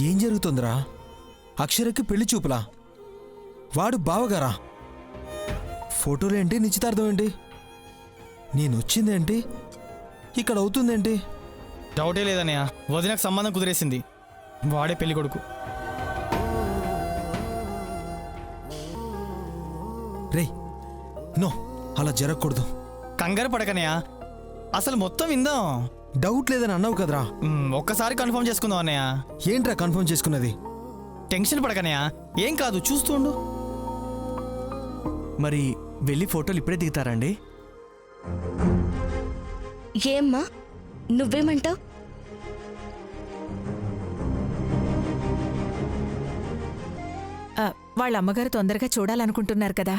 ఏం జరుగుతుందిరా? అక్షరకి పెళ్లి చూపులా? వాడు బావగారా? ఫోటోలేంటి, నిశ్చితార్థం ఏంటి? నేనొచ్చిందేంటి, ఇక్కడ అవుతుందేంటి? డౌటే లేదన్నయ్య, వదినకు సంబంధం కుదిరేసింది. వాడే పెళ్లి కొడుకు. రే నో, అలా జరగకూడదు. కంగారు పడకనయ్య, అసలు మొత్తం విందాం. డౌట్ లేదని అన్నావు కదరా. ఒక్కసారి కన్ఫర్మ్ చేసుకుందాం అన్నయ్య. ఏంట్రా కన్ఫర్మ్ చేసుకున్నది? టెన్షన్ పడకనయ్య, ఏం కాదు, చూస్తుండు. మరి వెళ్ళి ఫోటోలు ఇప్పుడే దిగుతారండి? ఏమ్మా, నువ్వేమంటావు? వాళ్ళ అమ్మగారు తొందరగా చూడాలనుకుంటున్నారు కదా,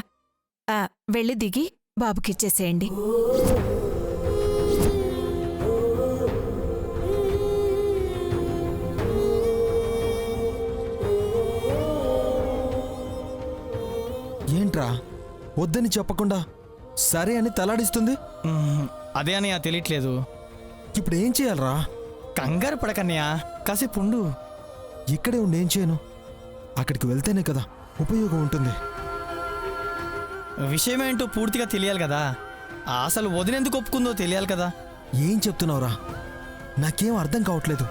వెళ్ళి దిగి బాబుకిచ్చేసేయండి. ఏంట్రా వద్దని చెప్పకుండా సరే అని తలాడిస్తుంది? అదే అన్నయ్య తెలియట్లేదు. ఇప్పుడు ఏం చేయాలరా? కంగారు పడకన్నయ్య, కాసేపు ఉండు. ఇక్కడే ఉండి ఏం చేయను? అక్కడికి వెళ్తేనే కదా ఉపయోగం ఉంటుంది. విషయమేంటో పూర్తిగా తెలియాలి కదా, అసలు వదినెందుకు ఒప్పుకుందో తెలియాలి కదా. ఏం చెప్తున్నావురా? నాకేం అర్థం కావట్లేదు.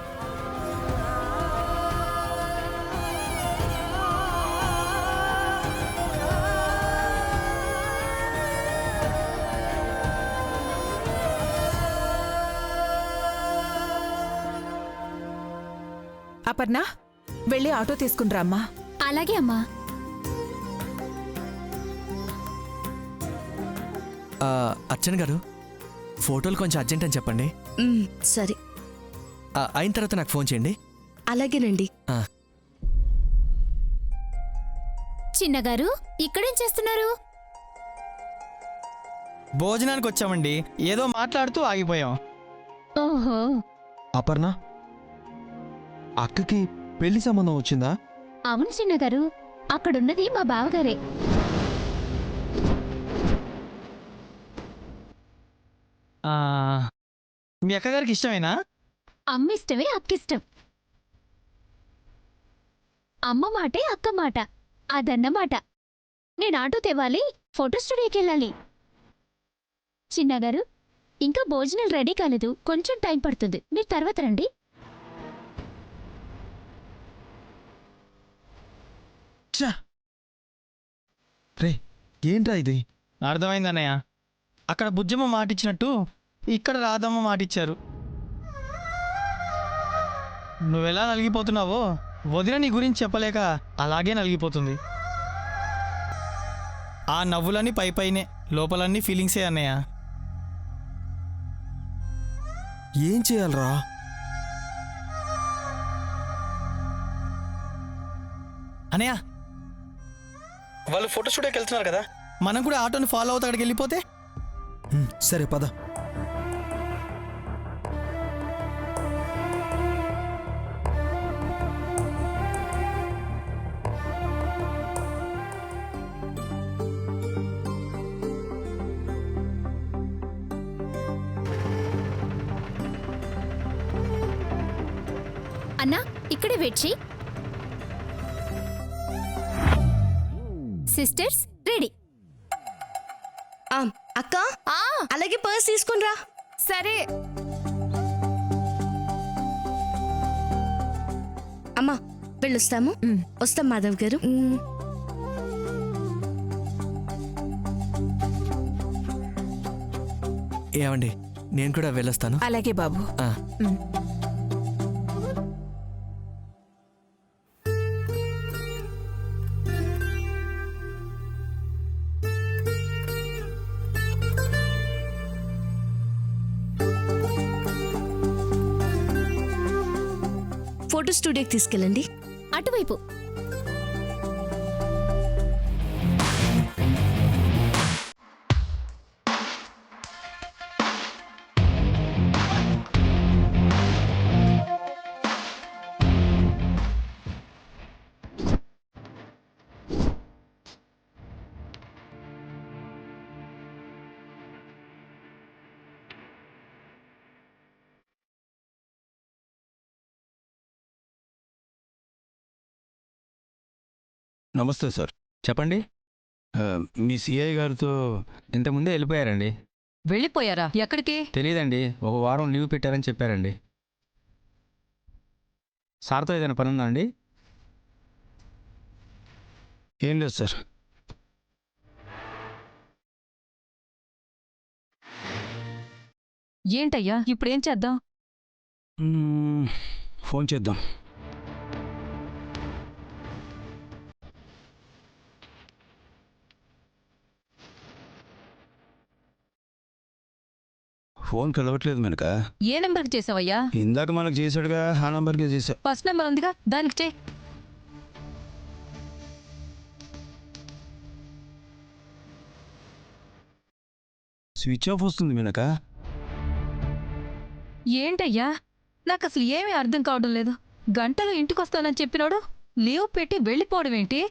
అపర్ణ, వెళ్ళి ఆటో తీసుకునిరా అమ్మా. అలాగే అమ్మా. అర్చన గారు, ఫోటోలు కొంచెం అర్జెంట్ అని చెప్పండి. సరే, అయిన తర్వాత నాకు ఫోన్ చేయండి. అలాగేనండి. చిన్నగారు, ఇక్కడేం చేస్తున్నారు? భోజనానికి వచ్చామండి, ఏదో మాట్లాడుతూ ఆగిపోయాం. ఓహో. అపర్ణ, అక్కకి పెళ్లి సంబంధం వచ్చిందా? అవును చిన్నగారు, అక్కడున్నది మా బావగారే. మీ అక్కగారికి ఇష్టమేనా? అమ్మ ఇష్టమే అక్కిష్టం. అమ్మ మాటే అక్క మాట, అదన్నమాట. నేను ఆటో తేవాలి, ఫోటో స్టూడియోకి వెళ్ళాలి. చిన్నగారు, ఇంకా భోజనాలు రెడీ కాలేదు, కొంచెం టైం పడుతుంది, మీరు తర్వాత రండి. రే ఏంట్రా ఇది? అర్థమైంది అన్నయ్య, అక్కడ బుజ్జమ్మ మాటిచ్చినట్టు ఇక్కడ రాధమ్మ మాటిచ్చారు. నువ్వెలా నలిగిపోతున్నావో వదిన నీ గురించి చెప్పలేక అలాగే నలిగిపోతుంది. ఆ నవ్వులన్నీ పై పైనే, లోపలన్నీ ఫీలింగ్సే అన్నయ్య. ఏం చేయాలరా? అన్నయ్య, వాళ్ళు ఫోటో స్టూడియోకి వెళ్తున్నారు కదా, మనం కూడా ఆటోని ఫాలో అవుతా అక్కడికి వెళ్ళిపోతే. సరే పద. అన్నా, ఇక్కడే వెయిట్ చెయ్యి. Sisters ready. అక్క, అలాగే పర్స్ తీసుకునిరా. సరే అమ్మా, వెళ్ళొస్తాము. వస్తాం మాధవ్ గారు. ఏమండి, నేను కూడా వెళ్ళొస్తాను. అలాగే బాబు. ఫోటో స్టూడియోకి తీసుకెళ్ళండి. అటువైపు. నమస్తే సార్. చెప్పండి. మీ సిఐ గారితో ఇంతకుముందే వెళ్ళిపోయారండి. వెళ్ళిపోయారా? ఎక్కడికి? తెలీదండి, ఒక వారం లీవ్ పెట్టారని చెప్పారండి. సార్తో ఏదైనా పని ఉందా అండి? ఏం లేదు సార్. ఏంటయ్యా ఇప్పుడేం చేద్దాం? ఫోన్ చేద్దాం. ఫోన్ కలవట్లేదు మెనక. ఏ నెంబర్కి చేసావయ్యా? ఇందాక మనకు చేశాడుగా, ఆ నంబర్కే చేశా. ఫస్ట్ నెంబర్ ఉందిగా, దానికి చేయి. స్విచ్ ఆఫ్ వస్తుంది మెనక. ఏంటయ్యా నాకు అసలు ఏమీ అర్థం కావడం లేదు. గంటలో ఇంటికొస్తానని చెప్పినాడు, లీవ్ పెట్టి వెళ్ళిపోవడం ఏంటి?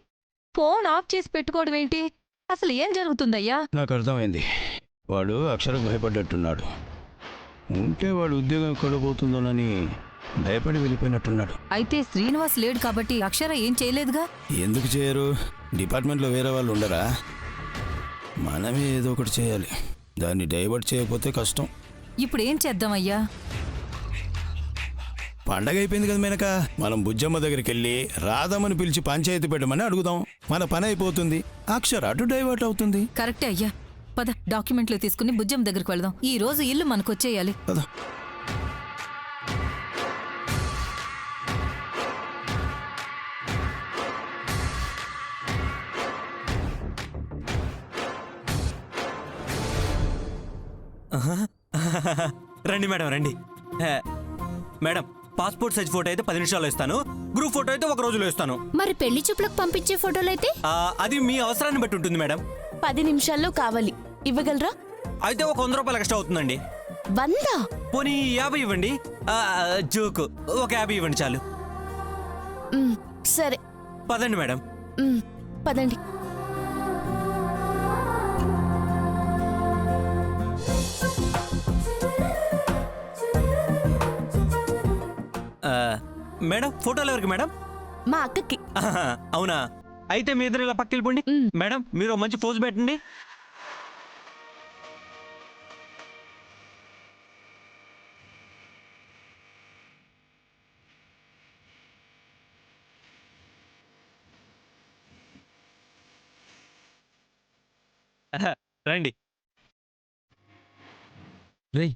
ఫోన్ ఆఫ్ చేసి పెట్టుకోవడం ఏంటి? అసలు ఏం జరుగుతుందయ్యా? నాకు అర్థమైంది. వాడు అక్షరం భయపడ్డట్టున్నాడు. ఉంటే వాడు ఉద్యోగం ఎక్కడబోతుందోనని భయపడి వెళ్ళిపోయినట్టున్నాడు. అయితే శ్రీనివాస్ లేడు కాబట్టి అక్షర ఏం చేయలేదుగా? ఎందుకు చేయరు? డిపార్ట్మెంట్లో వేరే వాళ్ళు ఉండరా? మనమే ఏదో ఒకటి చేయాలి. దాన్ని డైవర్ట్ చేయకపోతే కష్టం. ఇప్పుడు ఏం చేద్దామయ్యా? పండగ అయిపోయింది కదా మేనక, మనం బుజ్జమ్మ దగ్గరికి వెళ్ళి రాధమ్మని పిలిచి పంచాయతీ పెట్టమని అడుగుదాం. మన పని అయిపోతుంది, అక్షర అటు డైవర్ట్ అవుతుంది. కరెక్టే అయ్యా. పద, డాక్యుమెంట్లు తీసుకుని బుజ్జమ్మ దగ్గరికి వెళదాం. ఈ రోజు ఇల్లు మనకొచ్చేయాలి. కదా. రండి మేడం, రండి. మేడం, పాస్పోర్ట్ సైజ్ ఫోటో అయితే 10 నిమిషాల్లో ఇస్తాను, గ్రూప్ ఫోటో అయితే 1 రోజులో ఇస్తాను. మరి పెళ్లి చూపులకు పంపించే ఫోటోలైతే? అది మీ అవసరాన్ని బట్టి ఉంటుంది మేడం. 10 నిమిషాల్లో కావాలి, ఇవ్వగలరా? అయితే ఒక 100 రూపాయలు ఎక్స్ట్రా అవుతుందండి. 100? పోనీ 50 ఇవ్వండి. జోకు, ఒక 50 ఇవ్వండి చాలు. సరే పదండి మేడం. పదండి. మేడం, ఫోటోలు ఎవరికి మేడం? మా అక్కకి. అవునా? అయితే మీ ఇద్దరు ఇలా పక్కకి వెళ్ళిపోండి. మేడం, మీరు మంచి పోజ్ పెట్టండి. రండి. రేయ్,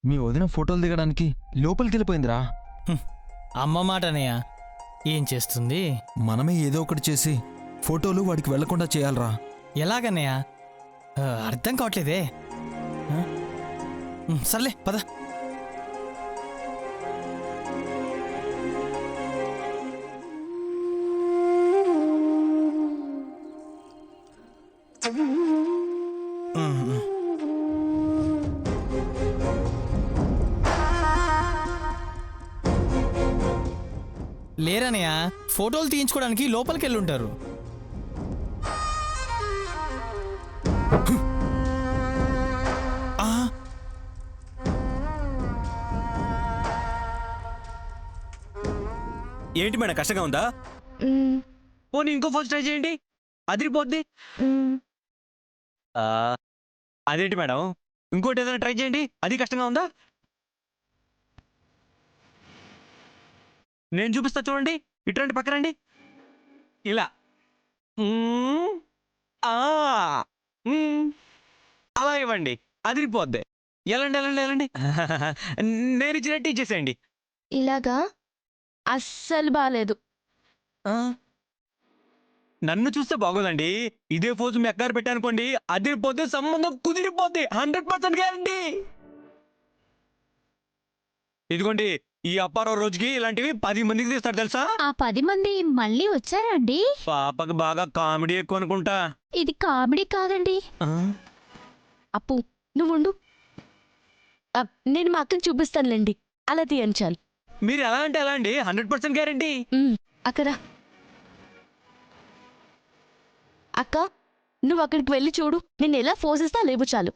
మీ వదిన ఫోటోలు దిగడానికి లోపలికి వెళ్ళిపోయిందిరా. అమ్మ మాట అన్నయ్య, ఏం చేస్తుంది? మనమే ఏదో ఒకటి చేసి ఫోటోలు వాడికి వెళ్లకుండా చేయాలరా. ఎలాగన్నయ్య? అర్థం కావట్లేదే. సర్లే పద. లేరనయ్య, ఫోటోలు తీయించుకోవడానికి లోపలికి వెళ్ళి ఉంటారు. ఏంటి మేడం, కష్టంగా ఉందా? పోనీ ఇంకో ఫస్ట్ ట్రై చేయండి, అదిరిపోద్ది. అదేంటి మేడం, ఇంకోటి ఏదైనా ట్రై చేయండి, అది కష్టంగా ఉందా? నేను చూపిస్తా చూడండి, ఇటువంటి పక్కనండి. ఇలా అలా ఇవ్వండి, అదిరిపోద్ది. ఎలాండి ఎలాండి ఎలాండి. నేను ఇచ్చినట్టు ఇచ్చేసేయండి. ఇలాగా అస్సలు బాలేదు. నన్ను చూస్తే బాగోదండి, ఇదే పోజు మీ అక్కగారు పెట్టానుకోండి, అదిరిపోతే సంబంధం కుదిరిపోద్ది. 100% గ్యారంటీ. ఇదిగోండి, ఈ అప్పారో రోజుకి ఇలాంటివి 10 మందికి తీస్తాడు తెలుసా? ఆ 10 మంది మళ్ళీ వచ్చారండి? పాపకి బాగా కామెడీ ఎక్కువ అనుకుంటా. ఇది కామెడీ కాదండి. అప్పు, నువ్వు ఉండు. నేను మా అక్కని చూపిస్తానులేండి, అలా తీయంచాలి. మీరు ఎలా అంటే ఎలా అండి, 100% గ్యారంటీ. అక్కడ అక్క, నువ్వు అక్కడికి వెళ్ళి చూడు, నేను ఎలా ఫోజిస్తా లేవు చాలు.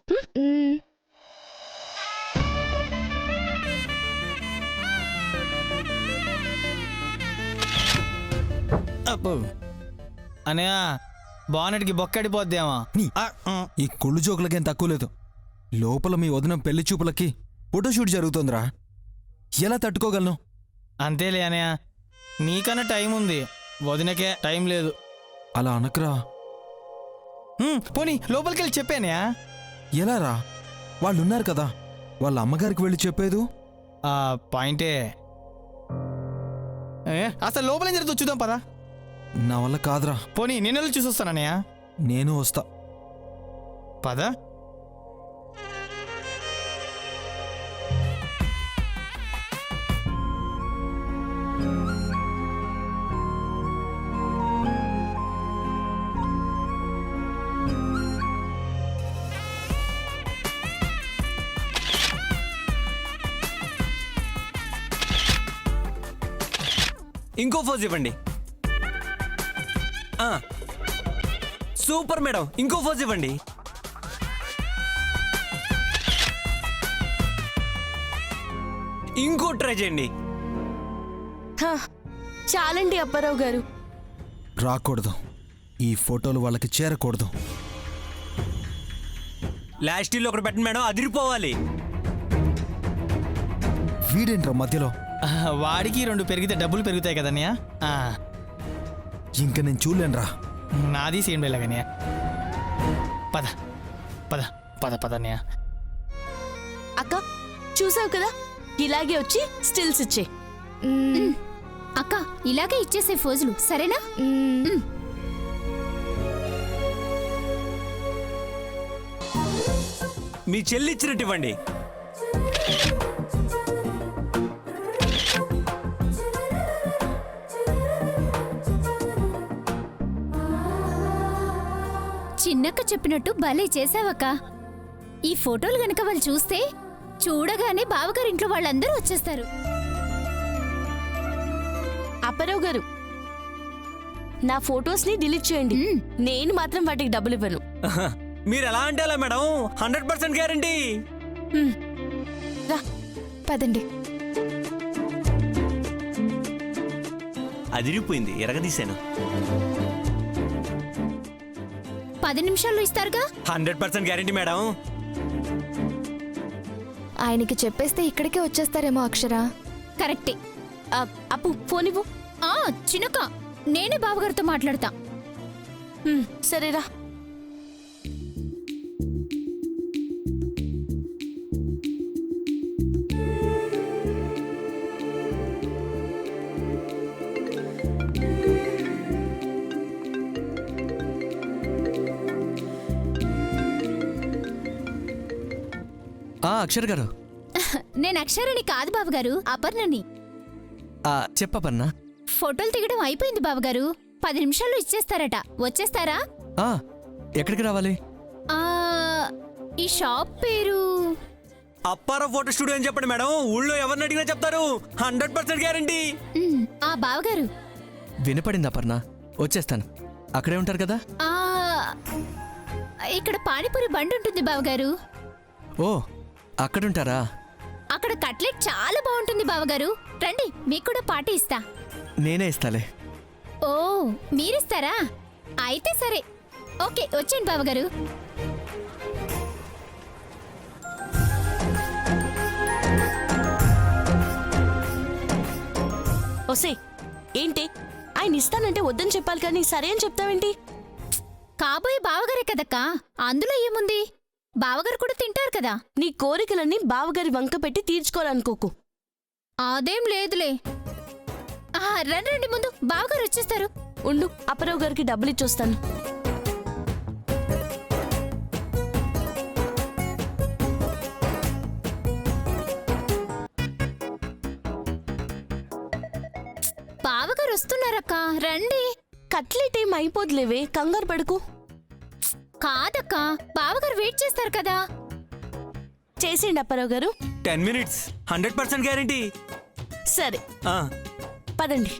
అబ్బో, అనే బానెట్కి బొక్కడిపోద్దేమో. నీ ఈ కుళ్ళు జోకులకేం తక్కువ లేదు. లోపల మీ వదిన పెళ్లి చూపులకి ఫోటోషూట్ జరుగుతుందిరా. ఎలా తట్టుకోగలను? అంతేలే అనయా, నీకన్నా టైం ఉంది, వదినకే టైం లేదు. అలా అనకరా. పోనీ లోపలికి వెళ్ళి చెప్పానయా. ఎలా రా? వాళ్ళున్నారు కదా, వాళ్ళ అమ్మగారికి వెళ్ళి చెప్పేదు. పాయింటే. అసలు లోపలేం జరుగుతుంది చూద్దాం పదా. నా వల్ల కాదురా. పోనీ నేను వెళ్ళి చూసొస్తానన్నయ్య. నేను వస్తా. పదా. ఇంకో ఫోజ్ ఇవ్వండి. సూపర్ మేడం, ఇంకో ఫోజ్ ఇవ్వండి. ఇంకో ట్రై చేయండి. చాలండి అప్పారావు గారు. రాకూడదు, ఈ ఫోటోలు వాళ్ళకి చేరకూడదు. లాస్ట్ ఇల్లు ఒకటి పెట్టండి మేడం, అదిరిపోవాలి. వీడేంట్రా మధ్యలో? వాడికి 2 పెరిగితే డబ్బులు పెరుగుతాయి కదన్నయ్య. ఇంక నేను చూడలేనురా. నాది సీన్ వెళ్ళగనయ్య. పద పద పద పదన్నయ్య. అక్క చూసావు కదా, ఇలాగే వచ్చి స్టిల్స్ ఇచ్చే. అక్క ఇలాగే ఇచ్చేసే ఫోజులు సరేనా? మీ చెల్లి ఇచ్చినట్టు ఇవ్వండి. చిన్నక్క చెప్పినట్టు భలే చేసావక్క. ఈ ఫోటోలు గనక వాళ్ళు చూస్తే చూడగానే బావగారింట్లో వాళ్ళందరూ వచ్చేస్తారు. అప్పారావు గారు, నా ఫొటోస్ ని డిలీట్ చేయండి. నేను మాత్రం వాటికి డబ్బులు ఇవ్వను. మీరు ఎలా అంటే అలా మేడం, 100% గ్యారంటీ. రా పదండి. అదిరిపోయింది, ఎరగదీశాను. 10 నిమిషాల్లో ఇస్తారుగా? 100% గ్యారంటీ మేడం. ఆయనకి చెప్పేస్తే ఇక్కడికే వచ్చేస్తారేమో అక్షర. కరెక్టే. అప్పు ఫోన్ ఇవ్వు. చిన్నక్క, నేనే బావగారితో మాట్లాడతా. సరేరా. అక్షర్ గారు. నేను అక్షరని కాదు బావగారు, అపర్ణని. చెప్పపర్ణ. ఫోటోలు దిగడం అయిపోయింది బావగారు, 10 నిమిషాల్లో ఇచ్చేస్తారట. వచ్చేస్తారా? ఎక్కడికి రావాలి? ఈ షాప్ పేరు అప్పారావు ఫోటో స్టూడియో అని చెప్పండి మేడం, ఊళ్ళో ఎవరిని అడిగినా చెప్తారు. 100% గ్యారంటీ. బావగారు. వినపడింది అపర్ణ, వచ్చేస్తాను. అక్కడే ఉంటారు కదా? ఇక్కడ పానీపూరి బండి ఉంటుంది బావగారు. ఓ, అక్కడుంటారా? అక్కడ కట్లెట్ చాలా బాగుంటుంది బావగారు, రండి మీకు కూడా పార్టీ ఇస్తా. నేనే ఇస్తాలే. ఓ, మీరిస్తారా? అయితే సరే, ఓకే వచ్చేయండి బావగారు. ఒసే ఏంటి, ఆయన ఇస్తానంటే వద్దని చెప్పాలి కానీ సరే అని చెప్తావేంటి? కాబోయే బావగారే కదక్కా, అందులో ఏముంది? బావగారు కూడా తింటారు కదా. నీ కోరికలన్నీ బావగారి వంక పెట్టి తీర్చుకోవాలనుకోకు. అదేం లేదులే. రండి ముందు, బావగారు వచ్చేస్తారు. ఉండు, అప్పారావు గారికి డబ్బులు ఇచ్చొస్తాను. బావగారు వస్తున్నారక్క, రండి. కట్లెట్ ఏం అయిపోద్లేవే, కంగారు పడుకు. కాదక్క, బావగారు వెయిట్ చేస్తారు కదా. చేసేయండి అప్పారావు గారు. 10 minutes, 100% గ్యారంటీ. సరే పదండి.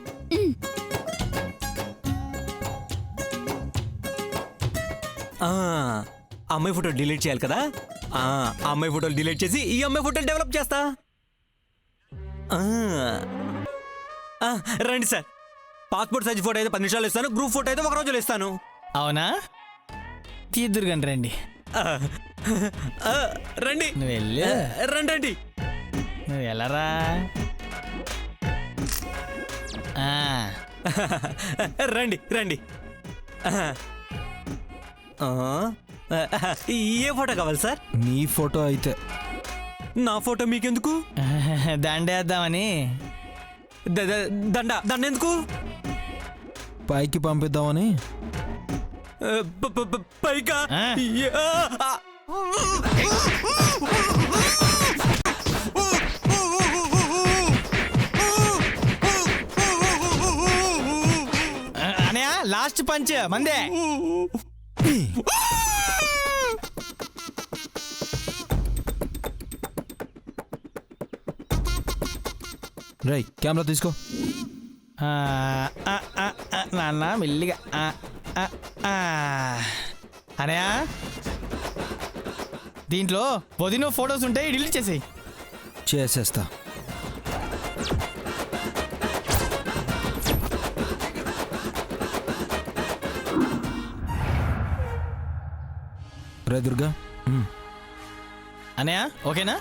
అమ్మాయి ఫోటో డిలీట్ చేయాలి కదా. అమ్మాయి ఫోటోలు డిలీట్ చేసి ఈ అమ్మాయి ఫోటోలు డెవలప్ చేస్తా. రండి సార్, పాస్పోర్ట్ సైజ్ ఫోటో అయితే 10 నిమిషాలు ఇస్తాను, గ్రూప్ ఫోటో అయితే 1 రోజులో ఇస్తాను. అవునా? తీద్దురు కానీ రండి. రండి నువ్వు వెళ్ళి రండి. నువ్వు వెళ్ళరా. రండి రండి. ఏ ఫోటో కావాలి సార్? నీ ఫోటో అయితే. నా ఫోటో మీకెందుకు? దండేద్దామని. దండ ఎందుకు? పైకి పంపిద్దామని. పైకా? అనయా లాస్ట్ పంచ్ మందే. రై కెమెరా తీసుకో. నాన్న మెల్లిగా. అనయా దీంట్లో వదిన ఫొటోస్ ఉంటాయి, డిలీట్ చేసేయి. చేసేస్తా. రే దుర్గా. అనయా ఓకేనా?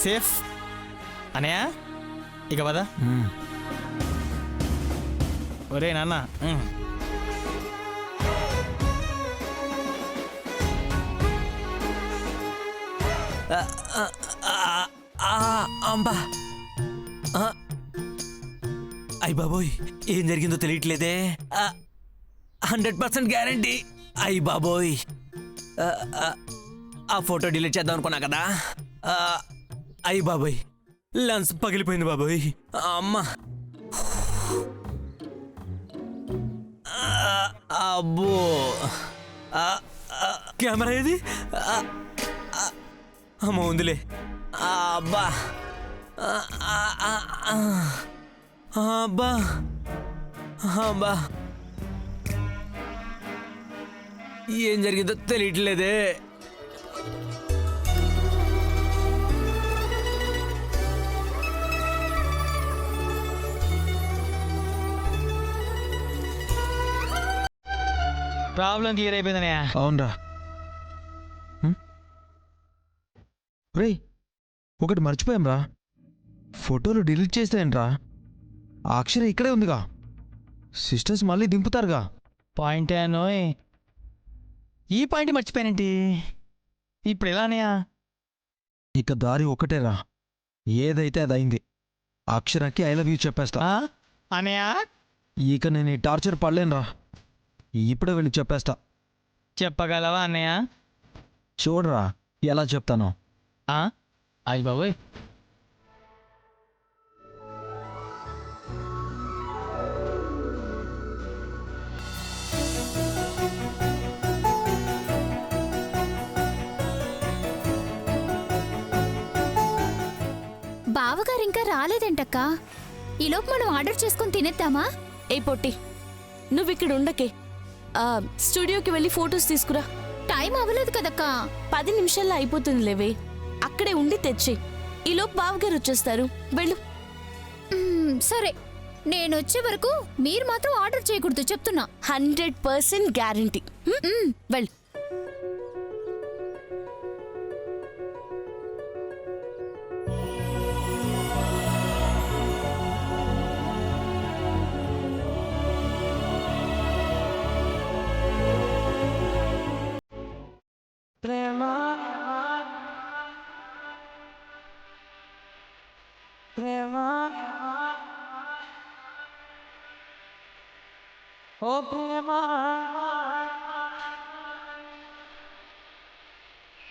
సేఫ్ అనయా. ఇక పదా. ఒరే నాన్న. అంబా. అయ్ బాబోయ్, ఏం జరిగిందో తెలియట్లేదే. 100% గ్యారంటీ. అయ్ బాబోయ్, ఆ ఫోటో డిలీట్ చేద్దాం అనుకున్నా కదా. అయ్ బాబోయ్, లెన్స్ పగిలిపోయింది బాబోయ్. అమ్మా. అబ్బో, కెమెరా ఏది? అమ్మ ఉందిలే. అబ్బా అబ్బా అబ్బా, ఏం జరిగిందో తెలియట్లేదే. Problem clear అయిపోయిందనయా. అవునరా. రే ఒకటి మర్చిపోయాంరా, ఫోటోలు డిలీట్ చేస్తాయంట్రా. ఆ అక్షరం ఇక్కడే ఉందిగా, సిస్టర్స్ మళ్ళీ దింపుతారుగా. పాయింట్ అనో. ఈ పాయింట్ మర్చిపోయానేంటి? ఇప్పుడు ఎలానయా? ఇక దారి ఒకటేరా, ఏదైతే అది అయింది. అక్షరానికి ఐ లవ్ యూ చెప్పేస్తా. అనయా ఇక నేను ఈ టార్చర్ పడలేనురా, ఇప్పుడే వెళ్ళి చెప్పేస్తా. చెప్పగలవా అన్నయ్య? చూడరా ఎలా చెప్తాను. అయ్య బాబోయ్, బావగారు ఇంకా రాలేదేంటక్కా? ఈలోపు మనం ఆర్డర్ చేసుకుని తినేద్దామా? ఏ పొట్టి, నువ్వు ఇక్కడ ఉండకే, స్టూడియోకి వెళ్ళి ఫొటోస్ తీసుకురా. టైం అవ్వలేదు కదక్కా. 10 నిమిషాల్లో అయిపోతుంది లేవే, అక్కడే ఉండి తెచ్చే. ఈలోపు బావగారు వచ్చేస్తారు, వెళ్ళు. సరే, నేనొచ్చే వరకు మీరు మాత్రం ఆర్డర్ చేయకూడదు చెప్తున్నా. 100% గ్యారంటీ. వెళ్ళు. ప్రేమ ప్రేమ ఓ ప్రేమ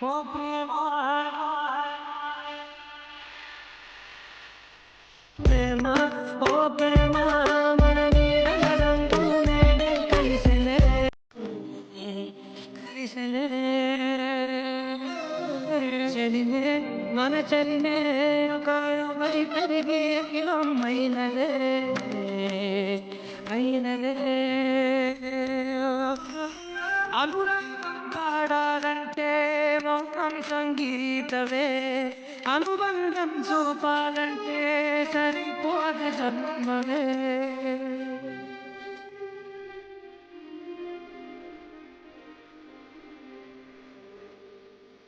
ఓ ప్రేమ ప్రేమ ఓ ప్రేమ మన నీడలంటూ నేనే కలిసినే చలినే మన చలినే ఒక పెరిగి అయినదే అయినదే అనురంగం కాడాలంటే మొత్తం సంగీతమే అనుబంధం చూపాలంటే సరిపోదు జన్మమే.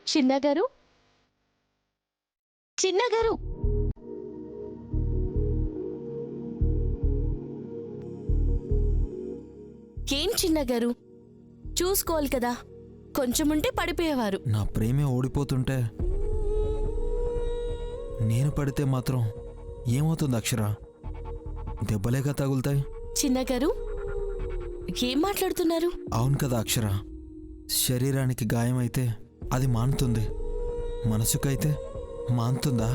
చిన్నగారు, చిన్నగారు, ఏం చిన్నగారు, చూసుకోవాలి కదా, కొంచెం ఉంటే పడిపోయేవారు. నా ప్రేమే ఓడిపోతుంటే నేను పడితే మాత్రం ఏమవుతుంది అక్షర? దెబ్బలేగా తగులుతాయి. చిన్నగారు, ఏం మాట్లాడుతున్నారు? అవును కదా అక్షర, శరీరానికి గాయమైతే అది మానుతుంది, మనసుకైతే మానుతుందా?